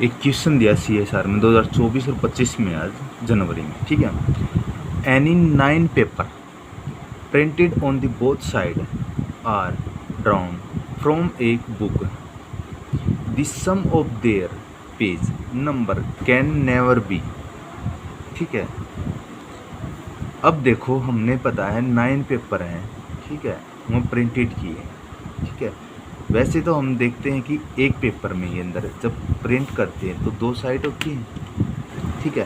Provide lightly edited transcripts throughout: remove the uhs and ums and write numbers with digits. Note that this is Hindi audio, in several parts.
एक क्वेश्चन दिया CSR में 2024 और 25 में, आज जनवरी में, ठीक है। Any 9 paper printed on the both side are drawn from एक book, the sum of their page number can never be, ठीक है। अब देखो, हमने पता है 9 पेपर हैं, ठीक है, वो प्रिंटेड किए, ठीक है। वैसे तो हम देखते हैं कि एक पेपर में ही अंदर जब प्रिंट करते हैं तो 2 साइड होती हैं, ठीक है।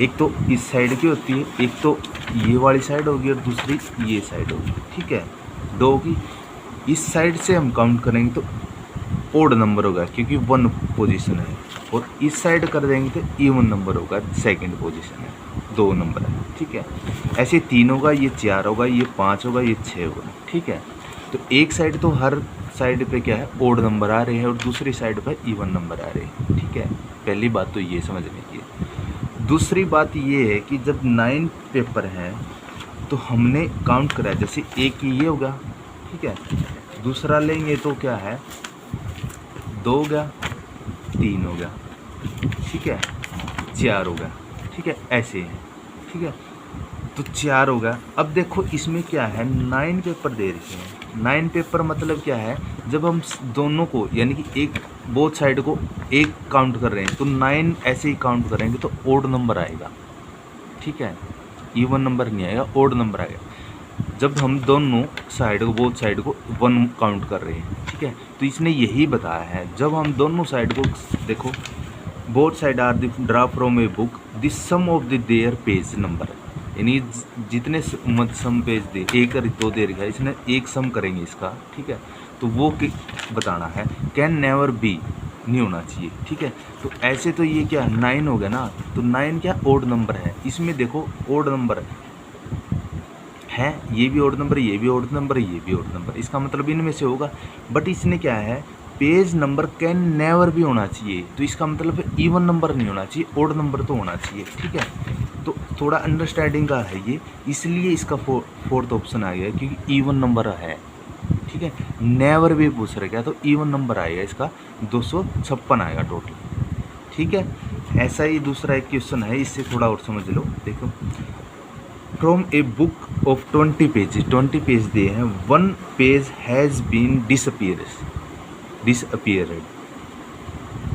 एक तो इस साइड की होती है, एक तो ये वाली साइड होगी और दूसरी ये साइड होगी, ठीक है। 2 होगी। इस साइड से हम काउंट करेंगे तो ओड नंबर होगा क्योंकि 1 पोजीशन है, और इस साइड कर देंगे तो इवन नंबर होगा, सेकंड पोजीशन है, 2 नंबर है, ठीक है। ऐसे 3 होगा, ये 4 होगा, ये 5 होगा, ये 6 होगा, ठीक है। तो एक साइड तो हर साइड पे क्या है, ओड नंबर आ रहे हैं और दूसरी साइड पे इवन नंबर आ रहे हैं, ठीक है। पहली बात तो ये समझने की है। दूसरी बात ये है कि जब 9 पेपर हैं तो हमने काउंट करा, जैसे एक ये होगा, ठीक है, दूसरा लेंगे तो क्या है, 2 हो गया, 3 हो गया, ठीक है, 4 हो गया, ठीक है, ऐसे है, ठीक है। तो 4 हो गया। अब देखो इसमें क्या है, 9 पेपर दे रखे हैं। 9 पेपर मतलब क्या है, जब हम दोनों को यानी कि एक बोथ साइड को एक काउंट कर रहे हैं तो 9 ऐसे ही काउंट करेंगे तो ओड नंबर आएगा, ठीक है, इवन नंबर नहीं आएगा, ओड नंबर आएगा। जब हम दोनों साइड को, बोथ साइड को 1 काउंट कर रहे हैं, ठीक है। तो इसने यही बताया है, जब हम दोनों साइड को देखो, both side are the draw from a book the sum of the their page number, यानी जितने सम पेज दे, 1 और 2 दे रखा है, इसने एक सम करेंगे इसका, ठीक है। तो वो बताना है, कैन नेवर बी, नहीं होना चाहिए, ठीक है। तो ऐसे तो ये क्या 9 हो गया ना, तो 9 क्या ओड नंबर है, इसमें देखो ओड नंबर है, ये भी ओड नंबर, ये भी ओड नंबर, ये भी ओड नंबर, इसका मतलब इनमें से होगा। बट इसने क्या है, पेज नंबर कैन नेवर भी होना चाहिए, तो इसका मतलब इवन नंबर नहीं होना चाहिए, ओड नंबर तो होना चाहिए, ठीक है। तो थोड़ा अंडरस्टैंडिंग का है ये, इसलिए इसका फोर्थ ऑप्शन आ गया क्योंकि इवन नंबर है, ठीक है। नेवर भी पूछ रहा तो इवन नंबर आएगा, इसका 256 आएगा टोटल, ठीक है। ऐसा ही दूसरा एक क्वेश्चन है, इससे थोड़ा और समझ लो। देखो, from a book of 20 pages, 20 page दिए हैं, 1 पेज हैज़ बीन डिसअपियर्ड,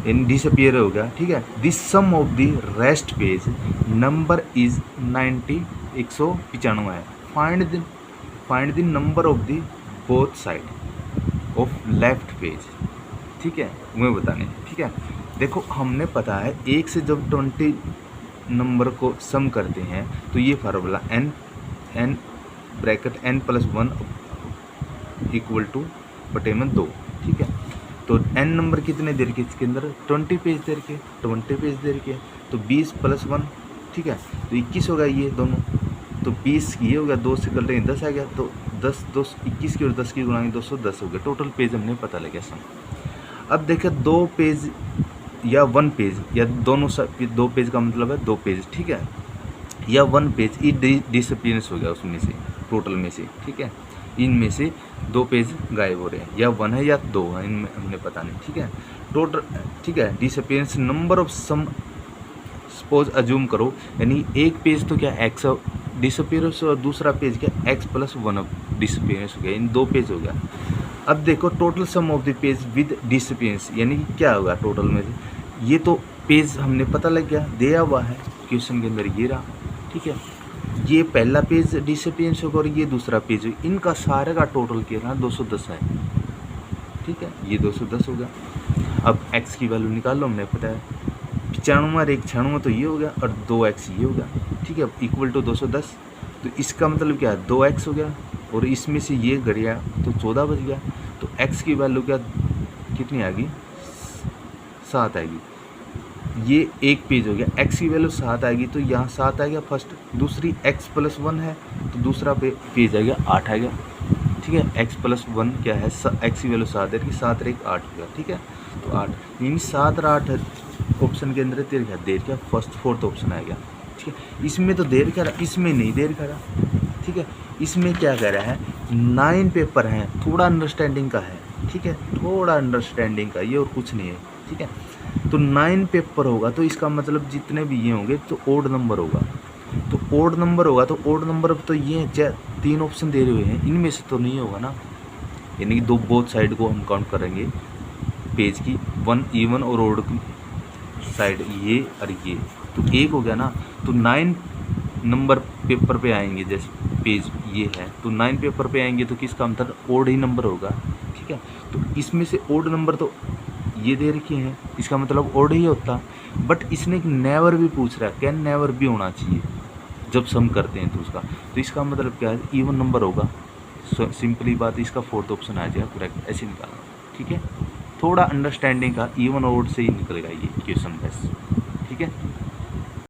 इन डिसअपियर हो गया, ठीक है। This sum of the rest page number is 90, 195 है। Find the number of the both side of left page, ठीक है, वो बताने, ठीक है। देखो हमने पता है, 1 से जब 20 नंबर को सम करते हैं तो ये formula n bracket n + 1 equal to बटे में 2, ठीक है। तो n नंबर कितने दे रखे इसके अंदर, 20 पेज दे रखे, 20 पेज दे रखे, तो 20 + 1, ठीक है, तो 21 होगा ये दोनों, तो 20 ये हो गया, 2 से कटेंगे 10 आ गया, तो 10 2 21 की और 10 की गुणाएंगे 210 हो गया, टोटल पेज हमने पता लगा सम। अब देखें 2 पेज या 1 पेज या दोनों 2 पेज का मतलब है 2 पेज, ठीक है, या 1 पेज, ये डिसअपीयरेंस हो गया उसमें से, टोटल में से, ठीक है। इनमें से 2 पेज गायब हो रहे हैं, या 1 है या 2 है, इनमें हमने पता नहीं, ठीक है, टोटल, ठीक है। Disappearance number of sum, suppose assume करो, यानी एक पेज तो क्या एक्स डिसअपीयरेंस और दूसरा पेज क्या x + 1 डिसअपीयरेंस हो गया, इन 2 पेज हो गया। अब देखो total sum of the page with disappearance, यानी कि क्या होगा टोटल में से, ये तो पेज हमने पता लग गया, दिया हुआ है क्वेश्चन के अंदर, ये रहा, ठीक है। ये पहला पेज डिसअपीयरेंस होगा और ये दूसरा पेज होगा, इनका सारे का टोटल किया 210 है, ठीक है, ये 210 हो गया। अब x की वैल्यू निकाल लो, हमने पता है 95 और 196, तो ये हो गया, और 2x ये हो गया, ठीक है, इक्वल टू 210। तो इसका मतलब क्या है, 2x हो गया, और इसमें से ये घट गया तो 14 बच गया, तो x की वैल्यू क्या कितनी आ गई, 7 आएगी। ये एक पेज हो गया, x की वैल्यू 7 आएगी, तो यहाँ 7 आ गया फर्स्ट, दूसरी x + 1 है तो दूसरा पेज आ गया 8 आ गया, ठीक है। x + 1 क्या है, x की वैल्यू 7 है, 7 और 1 8 हो गया, ठीक है। तो 8 यानी 7 और 8 ऑप्शन के अंदर देर क्या फोर्थ ऑप्शन आ गया, ठीक है। इसमें तो देर कह रहा, इसमें नहीं देर कह रहा, ठीक है। इसमें क्या कह रहा है, 9 पेपर हैं, थोड़ा अंडरस्टैंडिंग का है, ठीक है, थोड़ा अंडरस्टैंडिंग का, ये और कुछ नहीं है, ठीक है। तो 9 पेपर होगा तो इसका मतलब जितने भी ये होंगे तो ओड नंबर होगा। तो ओड नंबर होगा तो ओड नंबर तो ये 3 ऑप्शन दे रहे हुए हैं, इनमें से तो नहीं होगा ना, यानी कि दो बोथ साइड को हम काउंट करेंगे पेज की, 1 इवन और ओड की साइड, ये और ये, तो एक हो गया ना। तो 9 नंबर पेपर पे आएंगे, जैसे पेज ये है तो 9 पेपर पे आएंगे तो किसका मतलब ओड ही नंबर होगा, ठीक है। तो इसमें से ओड नंबर तो ये दे रखे हैं, इसका मतलब ओड ही होता। बट इसने नेवर भी पूछ रहा है, कैन नेवर भी होना चाहिए जब सम करते हैं तो उसका, तो इसका मतलब क्या है, इवन नंबर होगा। सिंपली बात, इसका फोर्थ ऑप्शन आ जाएगा करेक्ट, ऐसे निकालना, ठीक है। थोड़ा अंडरस्टैंडिंग का, इवन और ओड से ही निकलेगा ये क्वेश्चन बस, ठीक है।